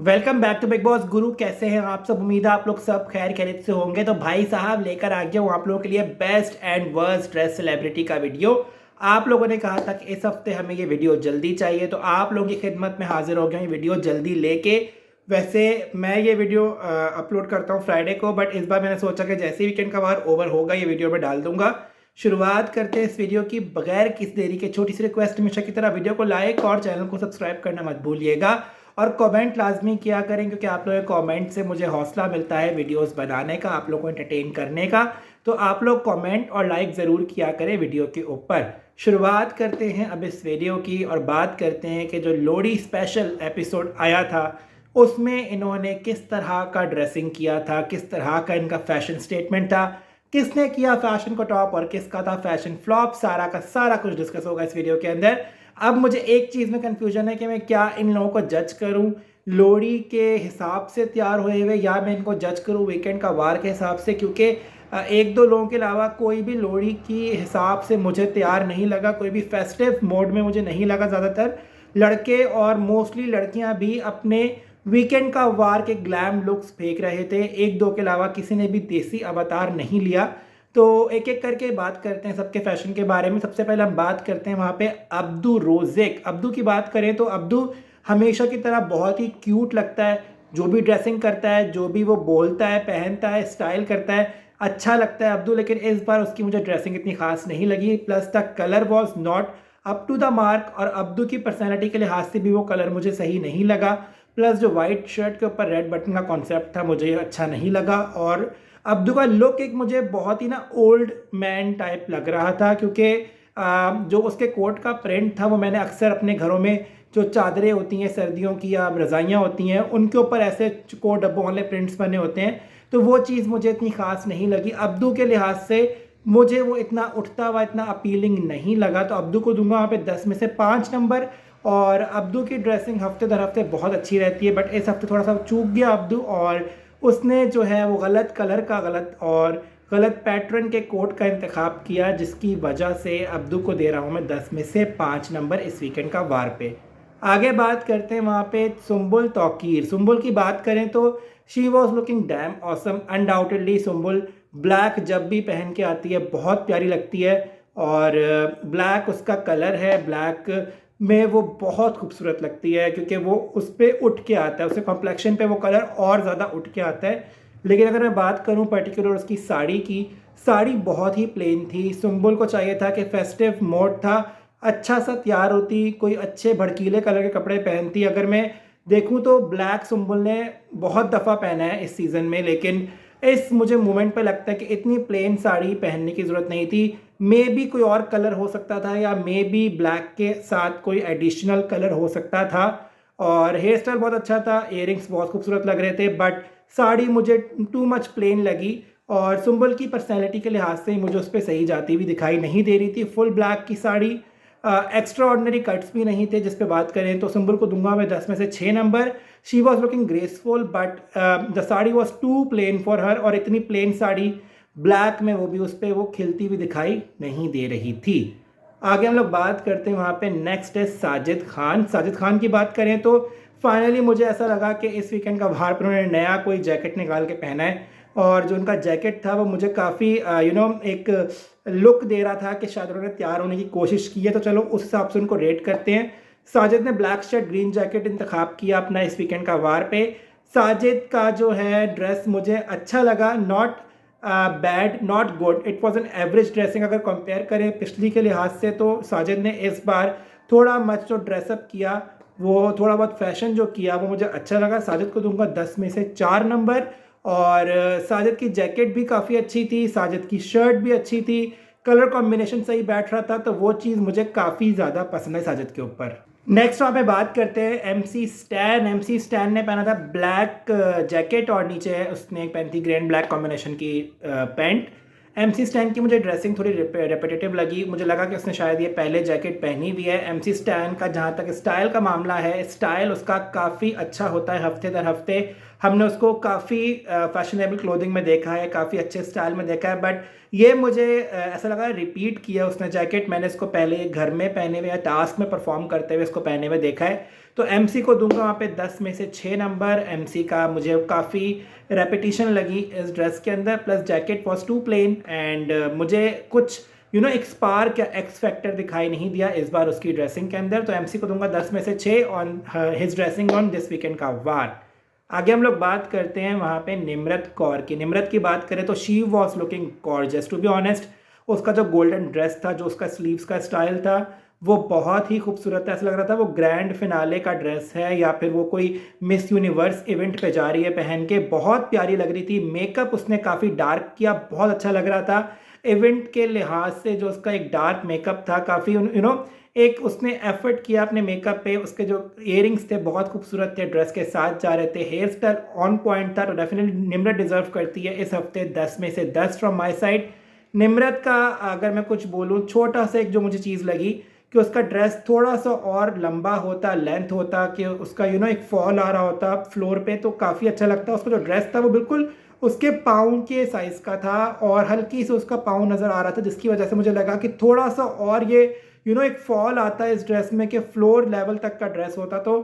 Welcome back to Bigg Boss गुरु। कैसे हैं आप सब? उम्मीद है आप लोग सब खैर खैरियत से होंगे। तो भाई साहब लेकर आ गया हूँ आप लोगों के लिए best and worst dress celebrity का वीडियो। आप लोगों ने कहा था कि इस हफ्ते हमें ये वीडियो जल्दी चाहिए, तो आप लोगों की खिदमत में हाजिर हो गया हूँ ये वीडियो जल्दी लेके। वैसे मैं ये वीडियो अपलोड करता हूँ फ्राइडे को, बट इस बार मैंने सोचा कि जैसे वीकेंड का बार ओवर होगा ये वीडियो में डाल दूंगा। शुरुआत करते हैं इस वीडियो की बगैर किस देरी के। छोटी सी रिक्वेस्ट हमेशा की तरह, वीडियो को लाइक और चैनल को सब्सक्राइब करना मत भूलिएगा और कमेंट लाजमी किया करें, क्योंकि आप लोगों के कमेंट से मुझे हौसला मिलता है वीडियोस बनाने का, आप लोगों को एंटरटेन करने का। तो आप लोग कमेंट और लाइक ज़रूर किया करें वीडियो के ऊपर। शुरुआत करते हैं अब इस वीडियो की और बात करते हैं कि जो लोहड़ी स्पेशल एपिसोड आया था उसमें इन्होंने किस तरह का ड्रेसिंग किया था, किस तरह का इनका फैशन स्टेटमेंट था, किसने किया फैशन को टॉप और किसका था फैशन फ्लॉप, सारा का सारा कुछ डिस्कस होगा इस वीडियो के अंदर। अब मुझे एक चीज़ में कंफ्यूजन है कि मैं क्या इन लोगों को जज करूं लोहड़ी के हिसाब से तैयार हुए हुए, या मैं इनको जज करूं वीकेंड का वार के हिसाब से, क्योंकि एक दो लोगों के अलावा कोई भी लोहड़ी की हिसाब से मुझे तैयार नहीं लगा, कोई भी फेस्टिव मोड में मुझे नहीं लगा। ज़्यादातर लड़के और मोस्टली लड़कियां भी अपने वीकेंड का वार के ग्लैम लुक्स फेंक रहे थे, एक दो के अलावा किसी ने भी देसी अवतार नहीं लिया। तो एक एक करके बात करते हैं सबके फैशन के बारे में। सबसे पहले हम बात करते हैं वहाँ पे अब्दू रोजेक। अब्दू की बात करें तो अब्दू हमेशा की तरह बहुत ही क्यूट लगता है, जो भी ड्रेसिंग करता है, जो भी वो बोलता है, पहनता है, स्टाइल करता है, अच्छा लगता है अब्दू। लेकिन इस बार उसकी मुझे ड्रेसिंग इतनी खास नहीं लगी, plus the colour was not up to the mark, और अब्दू की पर्सनैलिटी के लिहाज से भी वो कलर मुझे सही नहीं लगा। प्लस जो वाइट शर्ट के ऊपर रेड बटन का कॉन्सेप्ट था मुझे अच्छा नहीं लगा, और अब्दू का लुक एक मुझे बहुत ही ना ओल्ड मैन टाइप लग रहा था, क्योंकि जो उसके कोट का प्रिंट था वो मैंने अक्सर अपने घरों में जो चादरें होती हैं सर्दियों की या रज़ाइयाँ होती हैं उनके ऊपर ऐसे कोट डब्बों वाले प्रिंट्स बने होते हैं, तो वो चीज़ मुझे इतनी खास नहीं लगी। अब्दू के लिहाज से मुझे वो इतना उठता हुआ इतना अपीलिंग नहीं लगा, तो अब्दू को दूंगा वहाँ पे 10 में से 5 नंबर। और अब्दू की ड्रेसिंग हफ्ते दर हफ्ते बहुत अच्छी रहती है, बट इस हफ्ते थोड़ा सा चूक गया अब्दू, और उसने जो है वो गलत कलर का गलत और गलत पैटर्न के कोट का इंतखाब किया, जिसकी वजह से अब्दू को दे रहा हूँ मैं 10 में से 5 नंबर इस वीकेंड का वार पे। आगे बात करते हैं वहाँ पे सुम्बुल तौकीर। सुम्बुल की बात करें तो she was looking dam awesome undoubtedly. Sumbul black जब भी पहन के आती है बहुत प्यारी लगती है, और ब्लैक उसका कलर है, ब्लैक में वो बहुत खूबसूरत लगती है, क्योंकि वो उस पर उठ के आता है, उसके कॉम्प्लेक्शन पे वो कलर और ज़्यादा उठ के आता है। लेकिन अगर मैं बात करूं पर्टिकुलर उसकी साड़ी की, साड़ी बहुत ही प्लेन थी। सुम्बुल को चाहिए था कि फेस्टिव मोड था, अच्छा सा तैयार होती, कोई अच्छे भड़कीले कलर के कपड़े पहनती। अगर मैं देखूं तो ब्लैक सुम्बुल ने बहुत दफ़ा पहना है इस सीज़न में, लेकिन इस मुझे मोमेंट पे लगता है कि इतनी प्लेन साड़ी पहनने की ज़रूरत नहीं थी। मे बी कोई और कलर हो सकता था, या मे बी ब्लैक के साथ कोई एडिशनल कलर हो सकता था। और हेयर स्टाइल बहुत अच्छा था, इयरिंग्स बहुत खूबसूरत लग रहे थे, बट साड़ी मुझे टू मच प्लेन लगी। और सुम्बुल की पर्सनैलिटी के लिहाज से मुझे उस पर सही जाती हुई दिखाई नहीं दे रही थी। फुल ब्लैक की साड़ी, एक्स्ट्रा ऑर्डनरी कट्स भी नहीं थे जिस पे बात करें तो। सुम्बुल को दूंगा मैं 10 में से 6 नंबर। She was looking graceful, but the sari was too plain for her, और इतनी प्लेन साड़ी ब्लैक में वो भी उस पर वो खिलती हुई दिखाई नहीं दे रही थी। आगे हम लोग बात करते हैं वहाँ पे नेक्स्ट है साजिद खान। साजिद खान की बात करें तो फाइनली मुझे ऐसा लगा कि इस वीकेंड का बाहर पर उन्होंने नया कोई जैकेट निकाल के पहना है, और जो उनका जैकेट था वो मुझे काफ़ी एक लुक दे रहा था कि शायद उन्होंने तैयार होने की कोशिश की है। तो चलो उस हिसाब से उनको रेट करते हैं। साजिद ने ब्लैक शर्ट ग्रीन जैकेट इंतखाब किया अपना इस वीकेंड का वार पे। साजिद का जो है ड्रेस मुझे अच्छा लगा, not bad not good, it was an average dressing. अगर कंपेयर करें पिछली के लिहाज से तो साजिद ने इस बार थोड़ा मच जो ड्रेसअप किया, वो थोड़ा बहुत फैशन जो किया वो मुझे अच्छा लगा। साजिद को दूंगा 10 में से 4 नंबर। और साजिद की जैकेट भी काफ़ी अच्छी थी, साजिद की शर्ट भी अच्छी थी, कलर कॉम्बिनेशन सही बैठ रहा था, तो वो चीज़ मुझे काफ़ी ज़्यादा पसंद है साजिद के ऊपर। नेक्स्ट वहाँ पे बात करते हैं एमसी स्टैन। एमसी स्टैन ने पहना था ब्लैक जैकेट और नीचे उसने पहनी थी ग्रे एंड ब्लैक कॉम्बिनेशन की पैंट। एमसी स्टैन की मुझे ड्रेसिंग थोड़ी रेपिटेटिव लगी, मुझे लगा कि उसने शायद ये पहले जैकेट पहनी हुई है। एमसी स्टैन का जहाँ तक स्टाइल का मामला है, स्टाइल उसका काफ़ी अच्छा होता है हफ्ते दर हफ्ते। हमने उसको काफ़ी फैशनेबल क्लोथिंग में देखा है, काफ़ी अच्छे स्टाइल में देखा है, बट ये मुझे ऐसा लगा रिपीट किया उसने जैकेट। मैंने इसको पहले घर में पहने हुए या टास्क में परफॉर्म करते हुए इसको पहने हुए देखा है, तो एमसी को दूंगा वहाँ पे 10 में से 6 नंबर। एमसी का मुझे काफ़ी रेपिटेशन लगी इस ड्रेस के अंदर, plus jacket was too plain and मुझे कुछ एक स्पार्क या एक्स फैक्टर दिखाई नहीं दिया इस बार उसकी ड्रेसिंग के अंदर। तो एमसी को दूंगा 10 में से 6 on his dressing on this weekend का वार। आगे हम लोग बात करते हैं वहाँ पे निम्रत कौर की। निम्रत की बात करें तो she was looking gorgeous to be honest. उसका जो गोल्डन ड्रेस था, जो उसका स्लीव्स का स्टाइल था, वो बहुत ही खूबसूरत था। ऐसा लग रहा था वो ग्रैंड फिनाले का ड्रेस है या फिर वो कोई मिस यूनिवर्स इवेंट पे जा रही है पहन के। बहुत प्यारी लग रही थी। मेकअप उसने काफ़ी डार्क किया, बहुत अच्छा लग रहा था। इवेंट के लिहाज से जो उसका एक डार्क मेकअप था, काफ़ी एक उसने एफर्ट किया अपने मेकअप पे। उसके जो इयरिंग्स थे बहुत खूबसूरत थे, ड्रेस के साथ जा रहे थे। हेयर स्टाइल ऑन पॉइंट था। तो डेफिनेटली निम्रत डिजर्व करती है इस हफ्ते 10 में से 10 फ्रॉम माय साइड। निम्रत का अगर मैं कुछ बोलूँ, छोटा सा एक जो मुझे चीज़ लगी कि उसका ड्रेस थोड़ा सा और लंबा होता, लेंथ होता, कि उसका एक फॉल आ रहा होता फ्लोर पे, तो काफ़ी अच्छा लगता। उसका जो ड्रेस था वो बिल्कुल उसके पाँव के साइज़ का था और हल्की से उसका पाँव नज़र आ रहा था, जिसकी वजह से मुझे लगा कि थोड़ा सा और ये एक फॉल आता है इस ड्रेस में कि फ्लोर लेवल तक का ड्रेस होता तो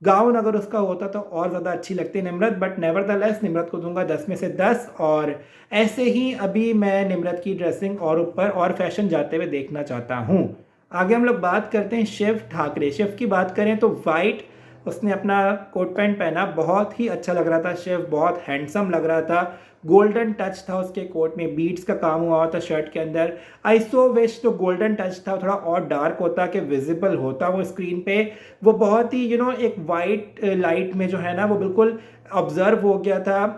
गाउन अगर उसका होता तो और ज़्यादा अच्छी लगती निम्रत। बट नेवरदलेस निम्रत को दूंगा 10 में से 10। और ऐसे ही अभी मैं निम्रत की ड्रेसिंग और ऊपर और फैशन जाते हुए देखना चाहता हूँ। आगे हम लोग बात करते हैं शिव ठाकरे। शिव की बात करें तो वाइट उसने अपना कोट पैंट पहना, बहुत ही अच्छा लग रहा था। शिव बहुत हैंडसम लग रहा था। गोल्डन टच था उसके कोट में, बीड्स का काम हुआ था शर्ट के अंदर। आई सो विश जो गोल्डन टच था थोड़ा और डार्क होता, कि विजिबल होता वो स्क्रीन पे। वो बहुत ही एक वाइट लाइट में जो है ना वो बिल्कुल ऑब्जर्व हो गया था।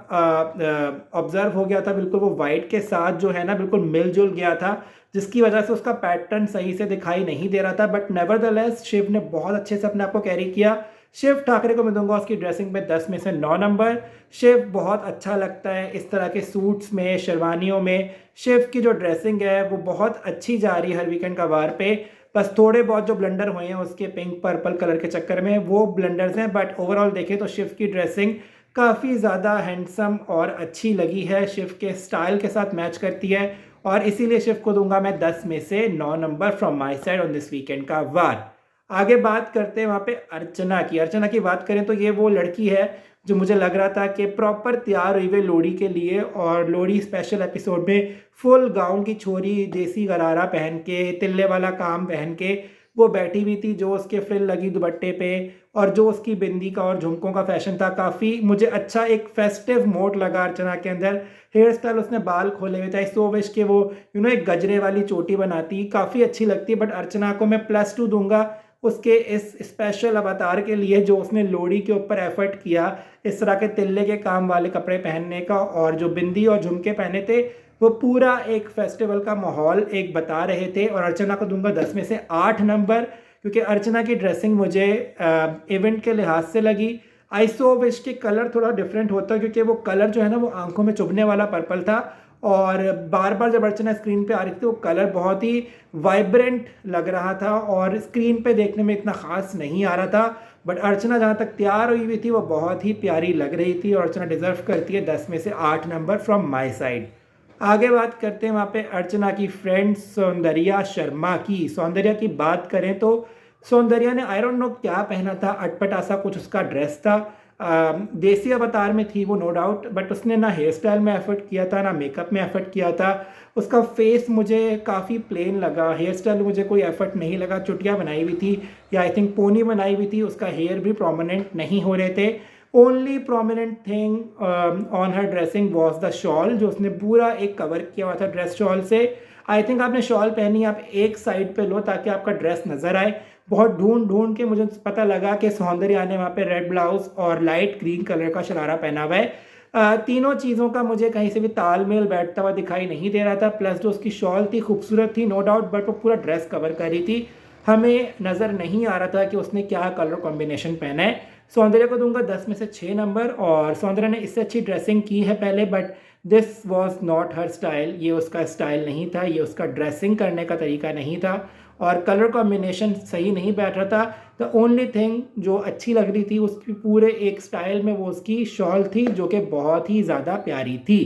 बिल्कुल वो वाइट के साथ जो है ना बिल्कुल मिलजुल गया था, जिसकी वजह से उसका पैटर्न सही से दिखाई नहीं दे रहा था। बट नेवरदलेस शिव ने बहुत अच्छे से अपने आप को कैरी किया। शिव ठाकरे को मैं दूंगा उसकी ड्रेसिंग में 10 में से 9 नंबर। शिव बहुत अच्छा लगता है इस तरह के सूट्स में, शेरवानियों में। शिव की जो ड्रेसिंग है वो बहुत अच्छी जा रही है हर वीकेंड का वार पे। बस थोड़े बहुत जो ब्लंडर हुए हैं उसके पिंक पर्पल कलर के चक्कर में, वो ब्लंडर्स हैं। बट ओवरऑल देखें तो शिव की ड्रेसिंग काफ़ी ज़्यादा हैंडसम और अच्छी लगी है, शिव के स्टाइल के साथ मैच करती है। और इसीलिए शिव को दूंगा मैं 10 में से 9 number from my side on this weekend का वार। आगे बात करते हैं वहाँ पे अर्चना की। अर्चना की बात करें तो ये वो लड़की है जो मुझे लग रहा था कि प्रॉपर तैयार हुई हुई लोहड़ी के लिए, और लोहड़ी स्पेशल एपिसोड में फुल गाउन की छोरी, देसी गरारा पहन के, तिल्ले वाला काम पहन के वो बैठी हुई थी। जो उसके फ्रिल लगी दुपट्टे पे और जो उसकी बिंदी का और झुमकों का फैशन था, काफ़ी मुझे अच्छा एक फेस्टिव मोड लगा अर्चना के अंदर। हेयर स्टाइल उसने बाल खोले हुए थे, सो विश के वो एक गजरे वाली चोटी बनाती, काफ़ी अच्छी लगती है। बट अर्चना को मैं +2 दूंगा उसके इस स्पेशल अवतार के लिए, जो उसने लोहड़ी के ऊपर एफर्ट किया इस तरह के तिल्ले के काम वाले कपड़े पहनने का, और जो बिंदी और झुमके पहने थे वो पूरा एक फेस्टिवल का माहौल एक बता रहे थे। और अर्चना को दूंगा 10 में से 8 नंबर, क्योंकि अर्चना की ड्रेसिंग मुझे इवेंट के लिहाज से लगी। आई सो विश के कलर थोड़ा डिफरेंट होता, क्योंकि वो कलर जो है ना वो आंखों में चुभने वाला पर्पल था, और बार बार जब अर्चना स्क्रीन पे आ रही थी वो कलर बहुत ही वाइब्रेंट लग रहा था और स्क्रीन पे देखने में इतना ख़ास नहीं आ रहा था। बट अर्चना जहाँ तक तैयार हुई हुई थी वो बहुत ही प्यारी लग रही थी, और अर्चना डिजर्व करती है 10 में से 8 नंबर फ्रॉम माय साइड। आगे बात करते हैं वहाँ पे अर्चना की फ्रेंड सौंदर्या शर्मा की। सौंदर्या की बात करें तो सौंदर्या ने आई डोंट नो क्या पहना था, अटपटा सा कुछ उसका ड्रेस था। देसी अवतार में थी वो नो डाउट, बट उसने ना हेयर स्टाइल में एफर्ट किया था ना मेकअप में एफर्ट किया था। उसका फेस मुझे काफ़ी प्लेन लगा, हेयर स्टाइल मुझे कोई एफर्ट नहीं लगा। चुटिया बनाई हुई थी या आई थिंक पोनी बनाई हुई थी, उसका हेयर भी प्रोमिनेंट नहीं हो रहे थे। Only prominent thing on her dressing was the shawl, जो उसने पूरा एक कवर किया हुआ था ड्रेस शॉल से। आई थिंक आपने शॉल पहनी, आप एक साइड पे लो ताकि आपका ड्रेस नज़र आए। बहुत ढूंढ ढूंढ के मुझे पता लगा कि सौंदर्या ने वहाँ पे रेड ब्लाउज और लाइट ग्रीन कलर का शरारा पहना हुआ है। तीनों चीज़ों का मुझे कहीं से भी तालमेल बैठता हुआ दिखाई नहीं दे रहा था। प्लस जो उसकी शॉल थी खूबसूरत थी नो डाउट, बट वो पूरा ड्रेस कवर कर रही थी, हमें नज़र नहीं आ रहा था कि उसने क्या कलर कॉम्बिनेशन पहना है। सौंदर्या को दूंगा 10 में से 6 नंबर, और सौंदर्या ने इससे अच्छी ड्रेसिंग की है पहले, but this was not her style. ये उसका स्टाइल नहीं था, ये उसका ड्रेसिंग करने का तरीका नहीं था, और कलर कॉम्बिनेशन सही नहीं बैठ रहा था। द ओनली थिंग जो अच्छी लग रही थी उसकी पूरे एक स्टाइल में वो उसकी शॉल थी, जो कि बहुत ही ज़्यादा प्यारी थी।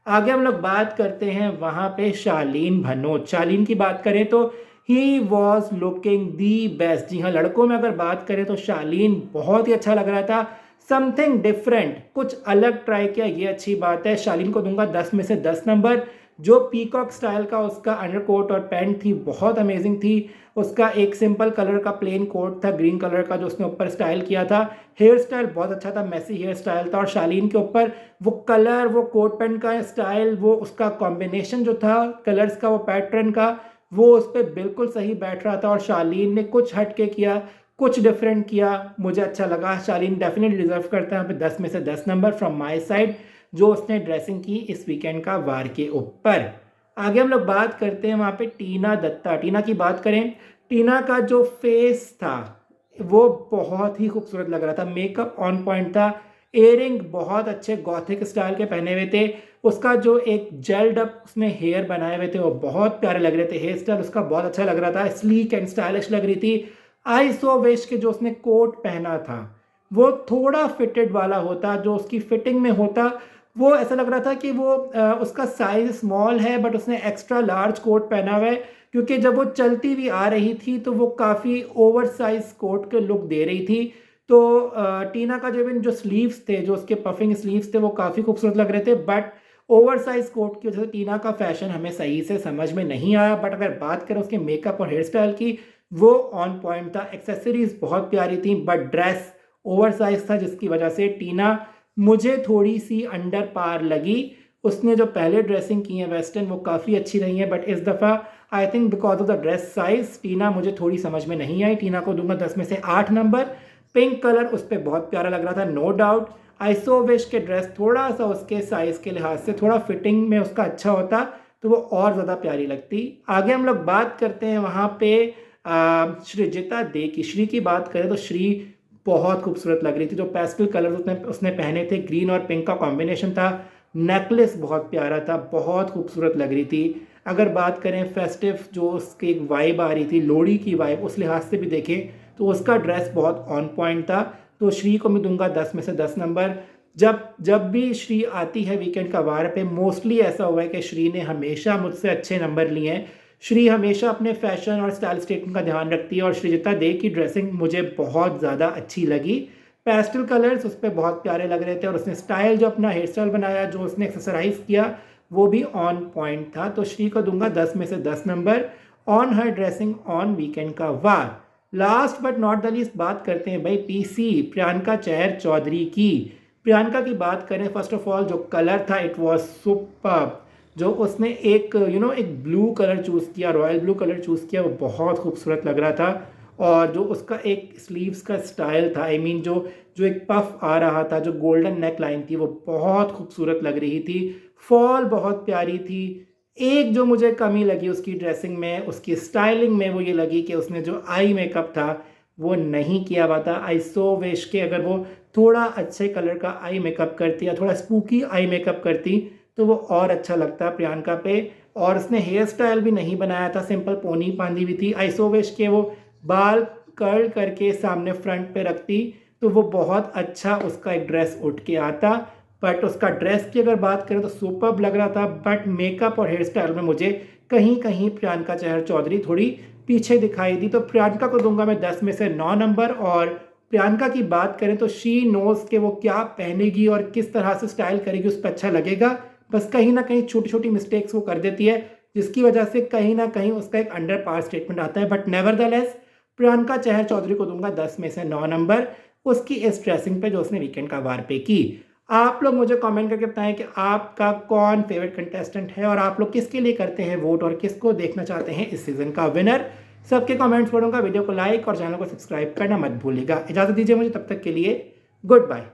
आगे हम लोग बात करते हैं वहाँ पे शालीन भनोट। शालीन की बात करें तो he was looking the best. जी हाँ, लड़कों में अगर बात करें तो शालीन बहुत ही अच्छा लग रहा था। समथिंग डिफरेंट, कुछ अलग ट्राई किया, ये अच्छी बात है। शालीन को दूंगा 10 में से 10 नंबर। जो पीकॉक स्टाइल का उसका अंडरकोट और पैंट थी बहुत अमेजिंग थी। उसका एक सिंपल कलर का प्लेन कोट था ग्रीन कलर का जो उसने ऊपर स्टाइल किया था। हेयर स्टाइल बहुत अच्छा था, मैसी हेयर स्टाइल था। और शालीन के ऊपर वो कलर, वो कोट पैंट का स्टाइल, वो उसका कॉम्बिनेशन जो था कलर्स का, वो पैटर्न का, वो उस पर बिल्कुल सही बैठ रहा था। और शालीन ने कुछ हटके किया, कुछ डिफरेंट किया, मुझे अच्छा लगा। शालीन डेफिनेटली डिजर्व करता है यहाँ पे 10 में से 10 नंबर फ्रॉम माय साइड, जो उसने ड्रेसिंग की इस वीकेंड का वार के ऊपर। आगे हम लोग बात करते हैं वहाँ पे टीना दत्ता। टीना की बात करें, टीना का जो फेस था वो बहुत ही खूबसूरत लग रहा था। मेकअप ऑन पॉइंट था। इयरिंग बहुत अच्छे गॉथिक स्टाइल के पहने हुए थे। उसका जो एक जेल्ड अप उसने हेयर बनाए हुए थे वो बहुत प्यारे लग रहे थे। हेयर स्टाइल उसका बहुत अच्छा लग रहा था, स्लीक एंड स्टाइलिश लग रही थी। आई सो विश के जो उसने कोट पहना था वो थोड़ा फिटेड वाला होता, जो उसकी फिटिंग में होता। वो ऐसा लग रहा था कि वो उसका साइज स्मॉल है बट उसने एक्स्ट्रा लार्ज कोट पहना हुआ है, क्योंकि जब वो चलती हुई आ रही थी तो वो काफ़ी ओवर साइज कोट के लुक दे रही थी। तो टीना का जो स्लीव्स थे, जो उसके पफिंग स्लीव्स थे, वो काफ़ी खूबसूरत लग रहे थे। बट ओवर साइज कोट की वजह से टीना का फैशन हमें सही से समझ में नहीं आया। बट अगर बात करें उसके मेकअप और हेयर स्टाइल की, वो ऑन पॉइंट था। एक्सेसरीज बहुत प्यारी थी बट ड्रेस ओवर साइज था, जिसकी वजह से टीना मुझे थोड़ी सी अंडर पार लगी। उसने जो पहले ड्रेसिंग की है वेस्टर्न वो काफ़ी अच्छी रही है, बट इस दफ़ा I think because of the dress size Tina मुझे थोड़ी समझ में नहीं आई। टीना को दूंगा 10 में से 8 नंबर। पिंक कलर उस पर बहुत प्यारा लग रहा था, नो डाउट। आई सो विश के ड्रेस थोड़ा सा उसके साइज के लिहाज से थोड़ा फिटिंग में उसका अच्छा होता तो वो और ज़्यादा प्यारी लगती। आगे हम लोग बात करते हैं वहाँ पे श्रीजिता दे की। श्री की बात करें तो श्री बहुत खूबसूरत लग रही थी। जो पेस्टल कलर उसने पहने थे, ग्रीन और पिंक का कॉम्बिनेशन था। नेकलेस बहुत प्यारा था, बहुत खूबसूरत लग रही थी। अगर बात करें फेस्टिव जो उसकी एक वाइब आ रही थी, लोहड़ी की वाइब, उस लिहाज से भी देखें तो उसका ड्रेस बहुत ऑन पॉइंट था। तो श्री को मैं दूंगा 10 में से 10 नंबर। जब भी श्री आती है वीकेंड का वार पे, मोस्टली ऐसा हुआ है कि श्री ने हमेशा मुझसे अच्छे नंबर लिए हैं। श्री हमेशा अपने फैशन और स्टाइल स्टेटमेंट का ध्यान रखती है और श्रीजिता दे की ड्रेसिंग मुझे बहुत ज़्यादा अच्छी लगी। पेस्टल कलर्स उस पर बहुत प्यारे लग रहे थे और उसने स्टाइल जो अपना हेयर स्टाइल बनाया, जो उसने एक्सेसराइज किया, वो भी ऑन पॉइंट था। तो श्री को दूंगा 10 में से 10 number on her dressing on weekend का वार। Last but not the least बात करते हैं भाई पीसी प्रियंका चहर चौधरी की। प्रियंका की बात करें, फर्स्ट ऑफ ऑल जो कलर था इट वॉज सुपर्ब। जो उसने एक एक ब्लू कलर चूज़ किया, रॉयल ब्लू कलर चूज़ किया, वो बहुत खूबसूरत लग रहा था। और जो उसका एक स्लीव्स का स्टाइल था, आई मीन जो जो एक पफ आ रहा था, जो गोल्डन नेक लाइन थी, वो बहुत खूबसूरत लग रही थी। फॉल बहुत प्यारी थी। एक जो मुझे कमी लगी उसकी ड्रेसिंग में, उसकी स्टाइलिंग में, वो ये लगी कि उसने जो आई मेकअप था वो नहीं किया हुआ था। आई सो विश के अगर वो थोड़ा अच्छे कलर का आई मेकअप करती या थोड़ा स्पूकी आई मेकअप करती तो वो और अच्छा लगता प्रियंका पे। और उसने हेयर स्टाइल भी नहीं बनाया था, सिंपल पोनी बांधी हुई थी। आई सो विश के वो बाल कर्ल करके सामने फ्रंट पे रखती तो वो बहुत अच्छा उसका एक ड्रेस उठ के आता। बट उसका ड्रेस की अगर बात करें तो सुपर्ब लग रहा था, बट मेकअप और हेयर स्टाइल में मुझे कहीं कहीं प्रियंका चहर चौधरी थोड़ी पीछे दिखाई दी। तो प्रियंका को दूंगा मैं 10 में से 9 नंबर। और प्रियंका की बात करें तो शी नोज के वो क्या पहनेगी और किस तरह से स्टाइल करेगी उस पर अच्छा लगेगा। बस कहीं ना कहीं छोटी छोटी मिस्टेक्स वो कर देती है, जिसकी वजह से कहीं ना कहीं उसका एक अंडर पार स्टेटमेंट आता है। बट नेवरदलेस प्रियंका चहर चौधरी को दूंगा 10 में से 9 नंबर उसकी इस ड्रेसिंग पे जो उसने वीकेंड का वार पे की। आप लोग मुझे कमेंट करके बताएं कि आपका कौन फेवरेट कंटेस्टेंट है और आप लोग किसके लिए करते हैं वोट और किसको देखना चाहते हैं इस सीजन का विनर। सबके कमेंट्स पढ़ूंगा। वीडियो को लाइक और चैनल को सब्सक्राइब करना मत भूलिएगा। इजाज़त दीजिए मुझे, तब तक के लिए गुड बाय।